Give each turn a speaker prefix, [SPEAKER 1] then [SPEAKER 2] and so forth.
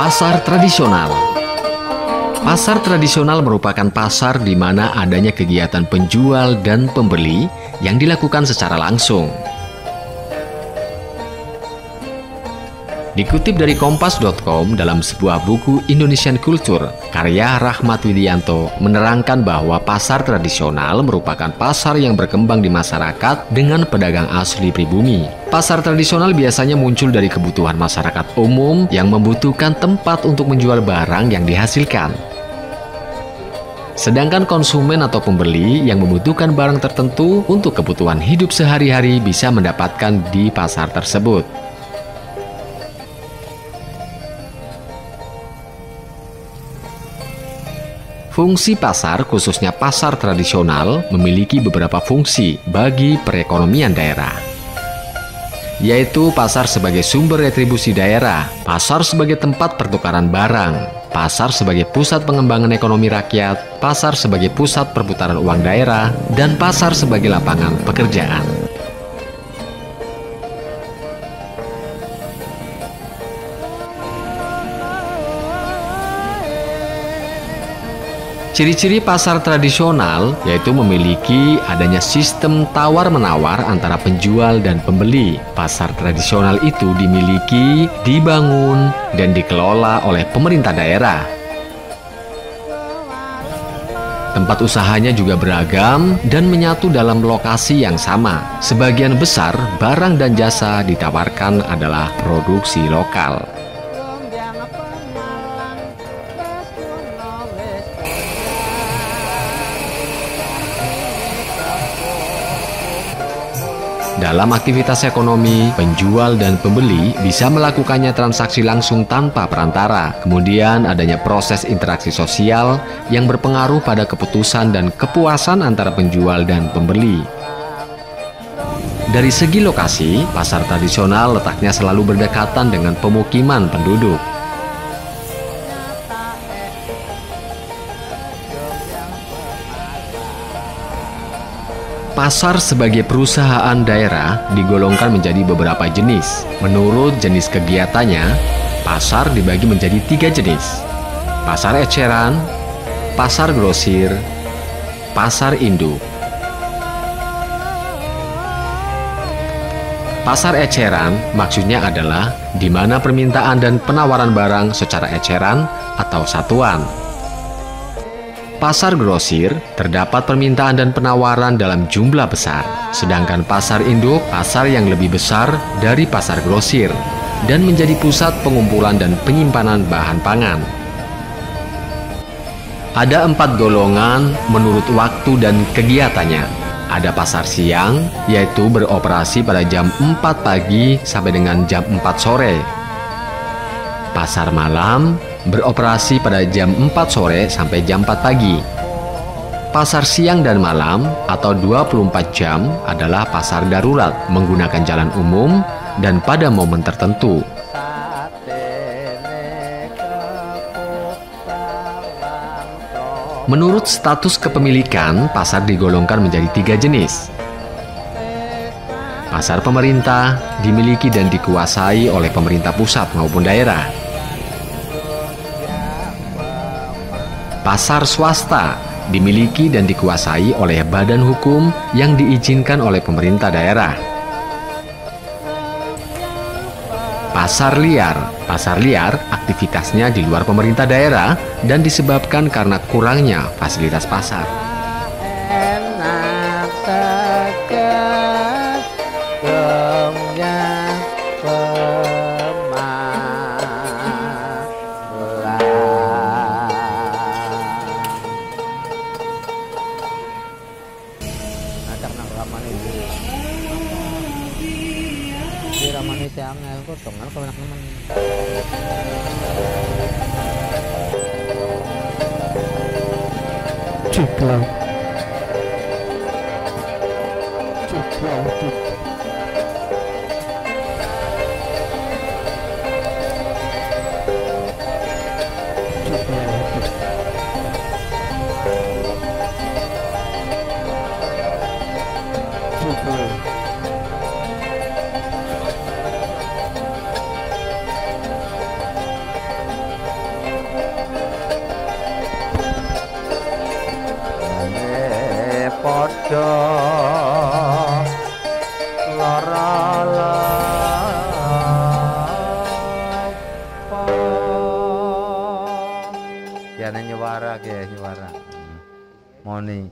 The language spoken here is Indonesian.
[SPEAKER 1] Pasar tradisional. Pasar tradisional merupakan pasar di mana adanya kegiatan penjual dan pembeli yang dilakukan secara langsung. Dikutip dari Kompas.com dalam sebuah buku Indonesian Culture, karya Rahmat Widianto menerangkan bahwa pasar tradisional merupakan pasar yang berkembang di masyarakat dengan pedagang asli pribumi. Pasar tradisional biasanya muncul dari kebutuhan masyarakat umum yang membutuhkan tempat untuk menjual barang yang dihasilkan. Sedangkan konsumen atau pembeli yang membutuhkan barang tertentu untuk kebutuhan hidup sehari-hari bisa mendapatkan di pasar tersebut. Fungsi pasar, khususnya pasar tradisional, memiliki beberapa fungsi bagi perekonomian daerah, yaitu pasar sebagai sumber retribusi daerah, pasar sebagai tempat pertukaran barang, pasar sebagai pusat pengembangan ekonomi rakyat, pasar sebagai pusat perputaran uang daerah, dan pasar sebagai lapangan pekerjaan. Ciri-ciri pasar tradisional yaitu memiliki adanya sistem tawar-menawar antara penjual dan pembeli. Pasar tradisional itu dimiliki, dibangun, dan dikelola oleh pemerintah daerah. Tempat usahanya juga beragam dan menyatu dalam lokasi yang sama. Sebagian besar barang dan jasa ditawarkan adalah produksi lokal. Dalam aktivitas ekonomi, penjual dan pembeli bisa melakukannya transaksi langsung tanpa perantara. Kemudian adanya proses interaksi sosial yang berpengaruh pada keputusan dan kepuasan antara penjual dan pembeli. Dari segi lokasi, pasar tradisional letaknya selalu berdekatan dengan pemukiman penduduk. Pasar sebagai perusahaan daerah digolongkan menjadi beberapa jenis. Menurut jenis kegiatannya, pasar dibagi menjadi 3 jenis: pasar eceran, pasar grosir, pasar induk. Pasar eceran maksudnya adalah di mana permintaan dan penawaran barang secara eceran atau satuan. Pasar grosir terdapat permintaan dan penawaran dalam jumlah besar, sedangkan pasar induk pasar yang lebih besar dari pasar grosir dan menjadi pusat pengumpulan dan penyimpanan bahan pangan. Ada 4 golongan menurut waktu dan kegiatannya. Ada pasar siang, yaitu beroperasi pada jam 4 pagi sampai dengan jam 4 sore. Pasar malam beroperasi pada jam 4 sore sampai jam 4 pagi. Pasar siang dan malam atau 24 jam adalah pasar darurat menggunakan jalan umum dan pada momen tertentu. Menurut status kepemilikan, pasar digolongkan menjadi 3 jenis. Pasar pemerintah dimiliki dan dikuasai oleh pemerintah pusat maupun daerah. Pasar swasta dimiliki dan dikuasai oleh badan hukum yang diizinkan oleh pemerintah daerah. Pasar liar aktivitasnya di luar pemerintah daerah dan disebabkan karena kurangnya fasilitas pasar.
[SPEAKER 2] aja lara ya nyewara ke nyewara moni